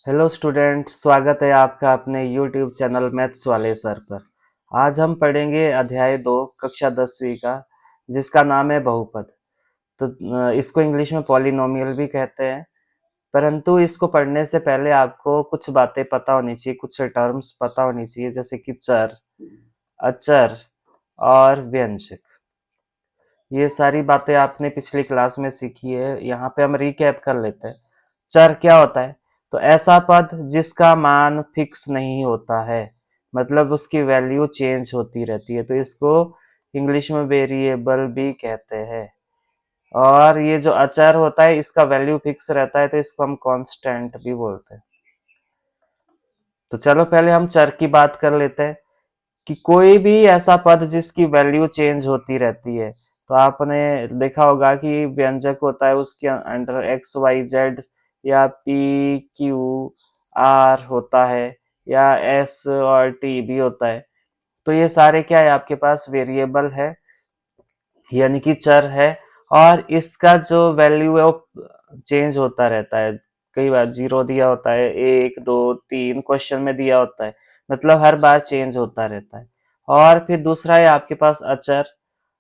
Hello student, स्वागत है आपका अपने यूट्यूब चैनल मैथ्स वाले सर पर। आज हम पढ़ेंगे अध्याय 2 कक्षा 10वीं का, जिसका नाम है बहुपद। तो इसको इंग्लिश में पॉलिनोमियल भी कहते हैं। परंतु इसको पढ़ने से पहले आपको कुछ बातें पता होनी चाहिए, कुछ टर्म्स पता होनी चाहिए, जैसे कि चर, अचर और व्यंजक। ये सारी बातें आपने पिछली क्लास में सीखी है। यहाँ पे हम रिकैप कर लेते हैं। चर क्या होता है? तो ऐसा पद जिसका मान फिक्स नहीं होता है, मतलब उसकी वैल्यू चेंज होती रहती है, तो इसको इंग्लिश में वेरिएबल भी कहते हैं। और ये जो अचर होता है, इसका वैल्यू फिक्स रहता है, तो इसको हम कांस्टेंट भी बोलते हैं। तो चलो पहले हम चर की बात कर लेते हैं कि कोई भी ऐसा पद जिसकी वैल्यू चेंज होती रहती है। तो आपने देखा होगा कि व्यंजक होता है, उसके अंडर एक्स वाई जेड या पी क्यू आर होता है, या एस और टी भी होता है। तो ये सारे क्या है, आपके पास वेरिएबल है, यानी कि चर है। और इसका जो वैल्यू है वो चेंज होता रहता है। कई बार 0 दिया होता है, 1 2 3 क्वेश्चन में दिया होता है, मतलब हर बार चेंज होता रहता है। और फिर दूसरा है आपके पास अचर।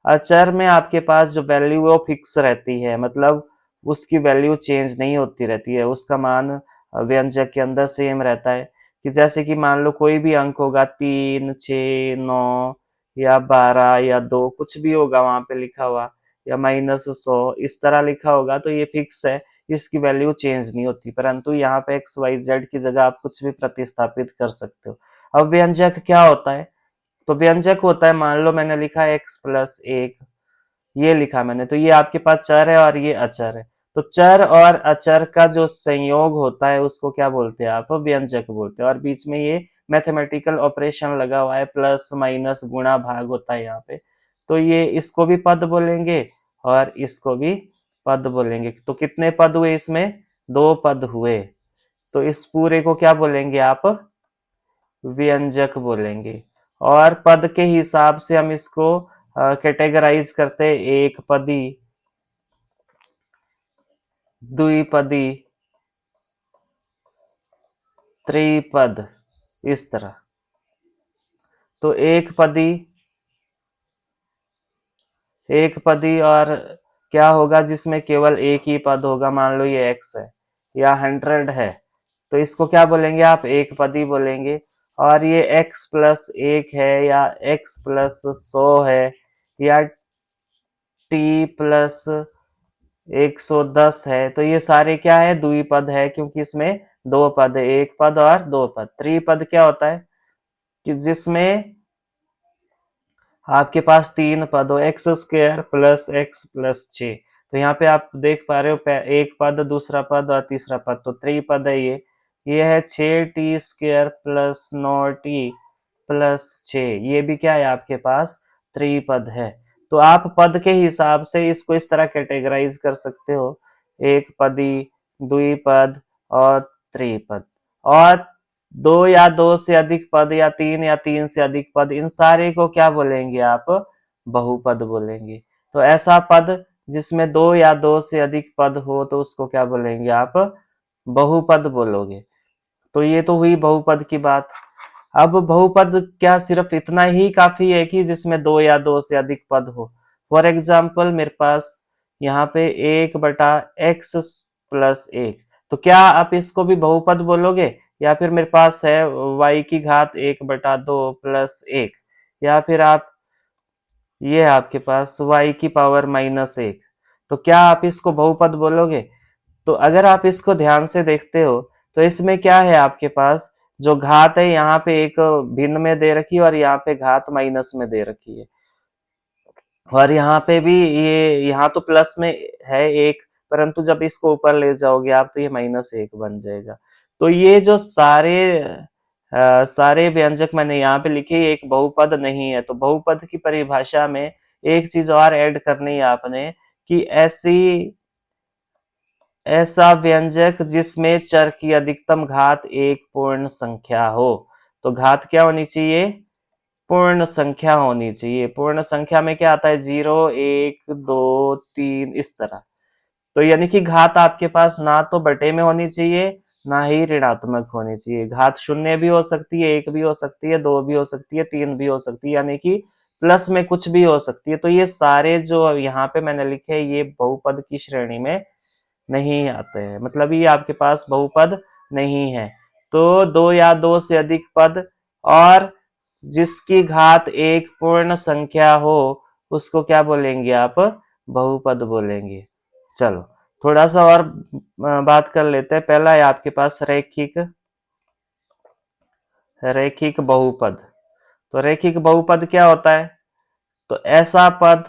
अचर में आपके पास जो वैल्यू है वो फिक्स रहती है, मतलब उसकी वैल्यू चेंज नहीं होती रहती है, उसका मान व्यंजक के अंदर सेम रहता है। कि जैसे कि मान लो कोई भी अंक होगा, 3 6 9 या 12 या 2, कुछ भी होगा वहां पे लिखा हुआ, या -100 इस तरह लिखा होगा, तो ये फिक्स है, इसकी वैल्यू चेंज नहीं होती। परंतु यहाँ पे एक्स वाई जेड की जगह आप कुछ भी प्रतिस्थापित कर सकते हो। अब व्यंजक क्या होता है? तो व्यंजक होता है, मान लो मैंने लिखा x+1, ये लिखा मैंने, तो ये आपके पास चर है और ये अचर है। तो चर और अचर का जो संयोग होता है उसको क्या बोलते हैं? आप व्यंजक बोलते हैं। और बीच में ये मैथमेटिकल ऑपरेशन लगा हुआ है, प्लस माइनस गुणा भाग होता है यहाँ पे। तो ये इसको भी पद बोलेंगे और इसको भी पद बोलेंगे। तो कितने पद हुए इसमें? 2 पद हुए। तो इस पूरे को क्या बोलेंगे आप? व्यंजक बोलेंगे। और पद के हिसाब से हम इसको कैटेगराइज करते हैं, एक पदी, द्विपदी, त्रिपद, इस तरह। तो एक पदी और क्या होगा जिसमें केवल एक ही पद होगा, मान लो ये x है या 100 है, तो इसको क्या बोलेंगे आप? एक पदी बोलेंगे। और ये x+1 है या x+100 है या t+110 है, तो ये सारे क्या है? द्विपद है, क्योंकि इसमें 2 पद है, एक पद और 2 पद। त्रिपद क्या होता है? कि जिसमें आपके पास 3 पद हो, x² + x+6। तो यहाँ पे आप देख पा रहे हो, एक पद, दूसरा पद और तीसरा पद, तो त्रिपद है ये है 6t² + 9t + 6, ये भी क्या है आपके पास? त्रिपद है। तो आप पद के हिसाब से इसको इस तरह कैटेगराइज कर सकते हो, एक पदी, द्विपद और त्रिपद। और 2 या 2 से अधिक पद या 3 या 3 से अधिक पद, इन सारे को क्या बोलेंगे आप? बहुपद बोलेंगे। तो ऐसा पद जिसमें 2 या 2 से अधिक पद हो, तो उसको क्या बोलेंगे आप? बहुपद बोलोगे। तो ये तो हुई बहुपद की बात। अब बहुपद क्या सिर्फ इतना ही काफी है कि जिसमें 2 या 2 से अधिक पद हो? फॉर एग्जाम्पल मेरे पास यहाँ पे 1/x+1, तो क्या आप इसको भी बहुपद बोलोगे? या फिर मेरे पास है y⁴ या फिर आप, ये है आपके पास y⁻⁻1, तो क्या आप इसको बहुपद बोलोगे? तो अगर आप इसको ध्यान से देखते हो, तो इसमें क्या है आपके पास? जो घात है यहाँ पे एक भिन्न में दे रखी है और यहाँ पे घात माइनस में दे रखी है। और यहाँ पे भी ये, यहाँ तो प्लस में है एक, परंतु जब इसको ऊपर ले जाओगे आप तो ये -1 बन जाएगा। तो ये जो सारे व्यंजक मैंने यहाँ पे लिखे, एक बहुपद नहीं है। तो बहुपद की परिभाषा में एक चीज और ऐड करनी है आपने, कि ऐसा व्यंजक जिसमें चर की अधिकतम घात एक पूर्ण संख्या हो। तो घात क्या होनी चाहिए? पूर्ण संख्या होनी चाहिए। पूर्ण संख्या में क्या आता है? 0 1 2 3, इस तरह। तो यानी कि घात आपके पास ना तो बटे में होनी चाहिए, ना ही ऋणात्मक होनी चाहिए। घात शून्य भी हो सकती है, एक भी हो सकती है, दो भी हो सकती है, तीन भी हो सकती है, यानी कि प्लस में कुछ भी हो सकती है। तो ये सारे जो यहाँ पे मैंने लिखे ये बहुपद की श्रेणी में नहीं आते हैं, मतलब ये आपके पास बहुपद नहीं है। तो दो या दो से अधिक पद और जिसकी घात एक पूर्ण संख्या हो उसको क्या बोलेंगे आप? बहुपद बोलेंगे। चलो थोड़ा सा और बात कर लेते हैं। पहला है आपके पास रैखिक रैखिक बहुपद। तो रैखिक बहुपद क्या होता है? तो ऐसा पद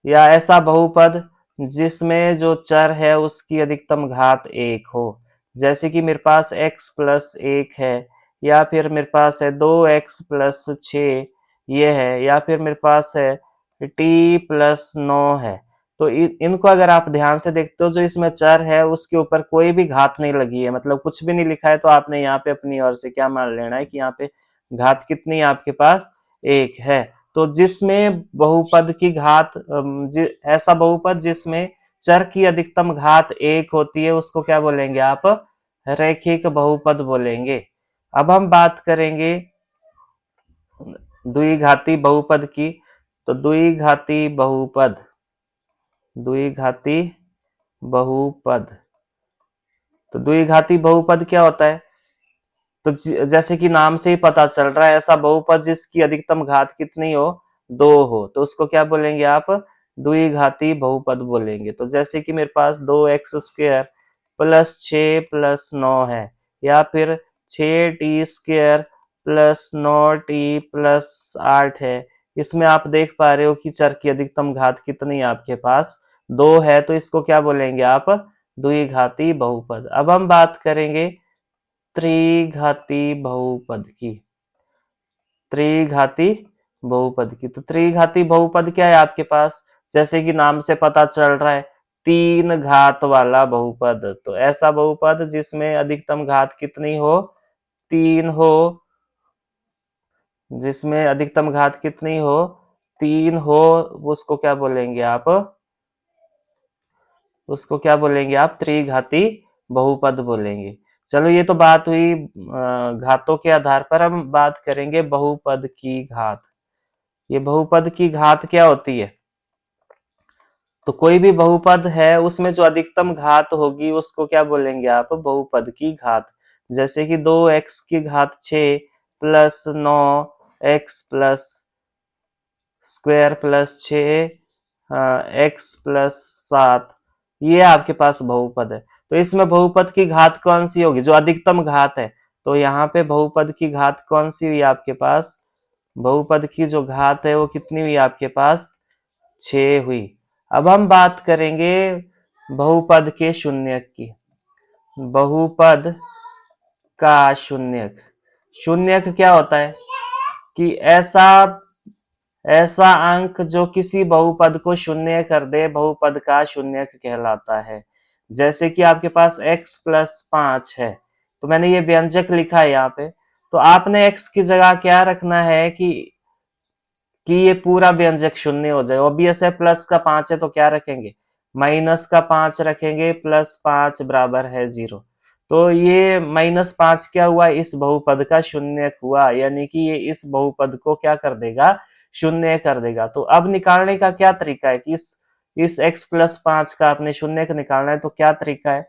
या ऐसा बहुपद जिसमें जो चर है उसकी अधिकतम घात एक हो। जैसे कि मेरे पास x प्लस एक है, या फिर मेरे पास है 2x प्लस 6 ये है, या फिर मेरे पास है t प्लस 9 है। तो इनको अगर आप ध्यान से देखते हो, जो इसमें चर है उसके ऊपर कोई भी घात नहीं लगी है, मतलब कुछ भी नहीं लिखा है, तो आपने यहाँ पे अपनी ओर से क्या मान लेना है कि यहाँ पे घात कितनी है आपके पास? एक है। तो जिसमें बहुपद की घात ऐसा बहुपद जिसमें चर की अधिकतम घात एक होती है उसको क्या बोलेंगे आप? रैखिक बहुपद बोलेंगे। अब हम बात करेंगे द्विघाती बहुपद की। तो द्विघाती बहुपद तो द्विघाती बहुपद क्या होता है? तो जैसे कि नाम से ही पता चल रहा है, ऐसा बहुपद जिसकी अधिकतम घात कितनी हो? दो हो, तो उसको क्या बोलेंगे आप? द्विघाती बहुपद बोलेंगे। तो जैसे कि मेरे पास 2x² प्लस 6 प्लस 9 है, या फिर 6t² प्लस 9t प्लस 8 है। इसमें आप देख पा रहे हो कि चर की अधिकतम घात कितनी है आपके पास? दो है, तो इसको क्या बोलेंगे आप? द्विघाती बहुपद। अब हम बात करेंगे त्रिघाती बहुपद की। त्रिघाती बहुपद की, तो त्रिघाती बहुपद क्या है आपके पास? जैसे कि नाम से पता चल रहा है, तीन घात वाला बहुपद। तो ऐसा बहुपद जिसमें अधिकतम घात कितनी हो? तीन हो। जिसमें अधिकतम घात कितनी हो? तीन हो। उसको क्या बोलेंगे आप? उसको क्या बोलेंगे आप? त्रिघाती बहुपद बोलेंगे। चलो ये तो बात हुई घातों के आधार पर। हम बात करेंगे बहुपद की घात। ये बहुपद की घात क्या होती है? तो कोई भी बहुपद है उसमें जो अधिकतम घात होगी उसको क्या बोलेंगे आप? बहुपद की घात। जैसे कि 2x की घात 6 plus 9x plus square plus 6 x plus 7, ये आपके पास बहुपद है। तो इसमें बहुपद की घात कौन सी होगी? जो अधिकतम घात है। तो यहाँ पे बहुपद की घात कौन सी हुई आपके पास? बहुपद की जो घात है वो कितनी हुई आपके पास? 6 हुई। अब हम बात करेंगे बहुपद के शून्यक की। बहुपद का शून्यक। शून्यक क्या होता है? कि ऐसा ऐसा अंक जो किसी बहुपद को शून्य कर दे, बहुपद का शून्यक कहलाता है। जैसे कि आपके पास x प्लस 5 है, तो मैंने ये व्यंजक लिखा है यहाँ पे। तो आपने x की जगह क्या रखना है कि ये पूरा व्यंजक शून्य हो जाए। ऑब्वियस है, प्लस का 5 है तो क्या रखेंगे? माइनस का 5 रखेंगे, प्लस 5 बराबर है 0। तो ये -5 क्या हुआ? इस बहुपद का शून्यक हुआ, यानी कि ये इस बहुपद को क्या कर देगा? शून्य कर देगा। तो अब निकालने का क्या तरीका है कि इस x प्लस 5 का आपने शून्य निकालना है, तो क्या तरीका है?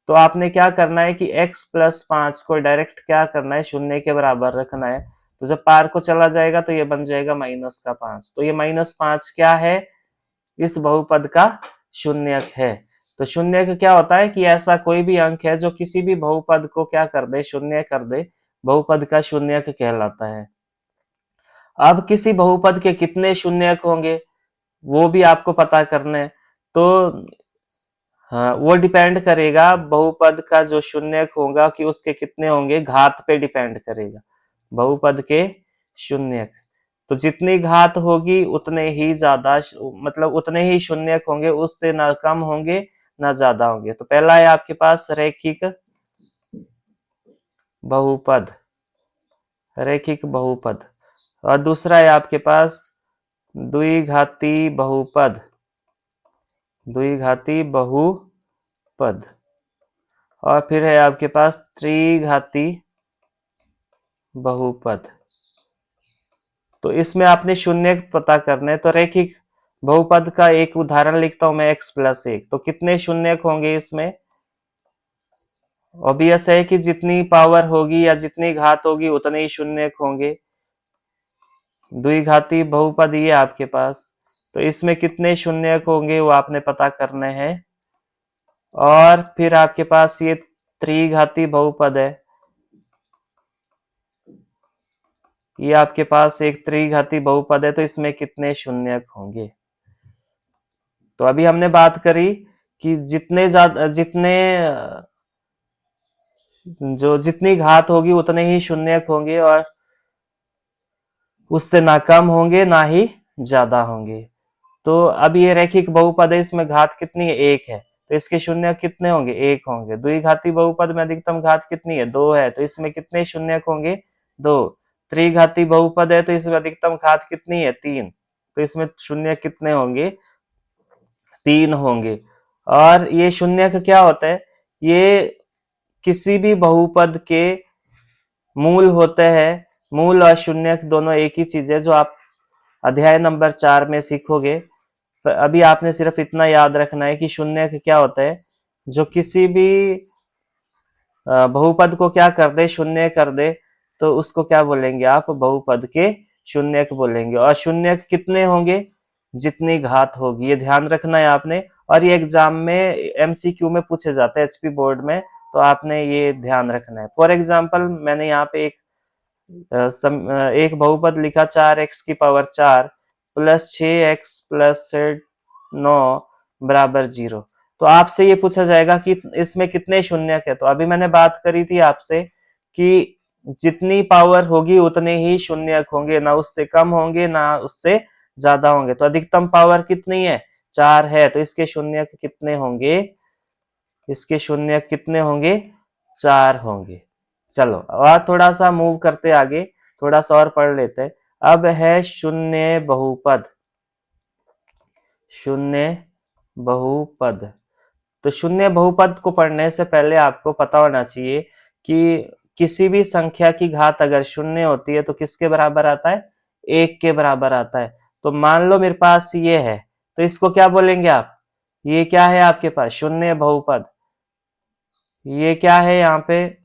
तो आपने क्या करना है कि x प्लस 5 को डायरेक्ट क्या करना है? शून्य के बराबर रखना है। तो जब पार को चला जाएगा तो ये बन जाएगा -5। तो ये -5 क्या है? इस बहुपद का शून्यक है। तो शून्यक क्या होता है कि ऐसा कोई भी अंक है जो किसी भी बहुपद को क्या कर दे? शून्य कर दे, बहुपद का शून्यक कहलाता है। अब किसी बहुपद के कितने शून्यक होंगे वो भी आपको पता करना है। तो हाँ, वो डिपेंड करेगा बहुपद का जो शून्यक होगा कि उसके कितने होंगे, घात पे डिपेंड करेगा बहुपद के शून्यक। तो जितनी घात होगी उतने ही ज्यादा, मतलब उतने ही शून्यक होंगे, उससे ना कम होंगे ना ज्यादा होंगे। तो पहला है आपके पास रैखिक बहुपद, रैखिक बहुपद। और दूसरा है आपके पास द्विघाती बहुपद, द्विघाती बहुपद। और फिर है आपके पास त्रिघाती बहुपद। तो इसमें आपने शून्य पता करने, तो रैखिक बहुपद का एक उदाहरण लिखता हूं मैं, x+1। तो कितने शून्य होंगे इसमें? ऑब्वियस है कि जितनी पावर होगी या जितनी घात होगी उतने ही शून्य होंगे। द्विघाती बहुपद ये आपके पास, तो इसमें कितने शून्य होंगे वो आपने पता करने हैं। और फिर आपके पास ये त्रिघाती बहुपद है, ये आपके पास एक त्रिघाती बहुपद है, तो इसमें कितने शून्य होंगे। तो अभी हमने बात करी कि जितने ज्यादा जितनी घात होगी उतने ही शून्य होंगे, और उससे ना कम होंगे ना ही ज्यादा होंगे। तो अब ये रैखिक बहुपद है, इसमें घात कितनी है? 1 है, तो इसके शून्य कितने होंगे? 1 होंगे। द्विघाती बहुपद में अधिकतम घात कितनी है? 2 है, तो इसमें कितने शून्य होंगे? 2। त्रिघाती बहुपद है, तो इसमें अधिकतम घात कितनी है? 3, तो इसमें शून्य कितने होंगे? 3 होंगे। और ये शून्य का क्या होता है? ये किसी भी बहुपद के मूल होते हैं। मूल और शून्य दोनों एक ही चीज है, जो आप अध्याय नंबर 4 में सीखोगे। तो अभी आपने सिर्फ इतना याद रखना है कि शून्य क्या होता है। जो किसी भी बहुपद को क्या कर दे? शून्य कर दे, तो उसको क्या बोलेंगे आप? बहुपद के शून्य बोलेंगे। और शून्य कितने होंगे? जितनी घात होगी, ये ध्यान रखना है आपने। और ये एग्जाम में एमसीक्यू में पूछे जाते हैं, एचपी बोर्ड में, तो आपने ये ध्यान रखना है। फॉर एग्जाम्पल मैंने यहाँ पे एक बहुपद लिखा 4x⁴ प्लस 6x+9 बराबर 0। तो आपसे ये पूछा जाएगा कि इसमें कितने शून्य है। तो अभी मैंने बात करी थी आपसे कि जितनी पावर होगी उतने ही शून्य होंगे, ना उससे कम होंगे ना उससे ज्यादा होंगे। तो अधिकतम पावर कितनी है? 4 है, तो इसके शून्य कितने होंगे? इसके शून्य कितने होंगे? 4 होंगे। चलो और थोड़ा सा मूव करते आगे, थोड़ा सा और पढ़ लेते हैं। अब है शून्य बहुपद। शून्य बहुपद। तो शून्य बहुपद को पढ़ने से पहले आपको पता होना चाहिए कि किसी भी संख्या की घात अगर शून्य होती है तो किसके बराबर आता है? 1 के बराबर आता है। तो मान लो मेरे पास ये है, तो इसको क्या बोलेंगे आप? ये क्या है आपके पास? शून्य बहुपद। ये क्या है यहाँ पे?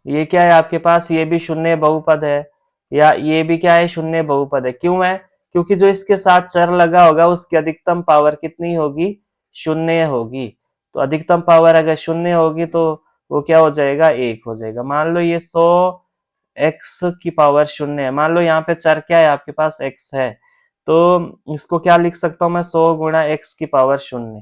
ये क्या है आपके पास? ये भी शून्य बहुपद है। या ये भी क्या है? शून्य बहुपद है। क्यों है? क्योंकि जो इसके साथ चर लगा होगा उसकी अधिकतम पावर कितनी होगी? शून्य होगी। तो अधिकतम पावर अगर शून्य होगी तो वो क्या हो जाएगा? 1 हो जाएगा। मान लो ये 100x⁴ शून्य है। मान लो यहाँ पे चर क्या है आपके पास? x है, तो इसको क्या लिख सकता हूँ मैं? 100 × x⁴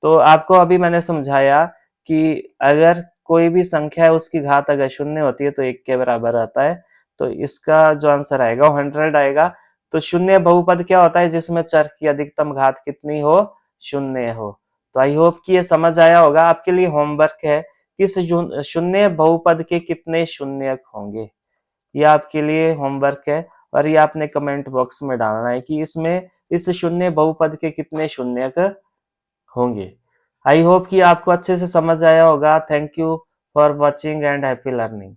तो आपको अभी मैंने समझाया कि अगर कोई भी संख्या है उसकी घात अगर शून्य होती है तो 1 के बराबर आता है। तो इसका जो आंसर आएगा वो 100 आएगा। तो शून्य बहुपद क्या होता है? जिसमें चर की अधिकतम घात कितनी हो? शून्य हो। तो आई होप कि ये समझ आया होगा। आपके लिए होमवर्क है कि इस शून्य बहुपद के कितने शून्य होंगे, ये आपके लिए होमवर्क है। और ये आपने कमेंट बॉक्स में डालना है कि इसमें इस शून्य बहुपद के कितने शून्य होंगे। आई होप कि आपको अच्छे से समझ आया होगा। Thank you for watching and happy learning.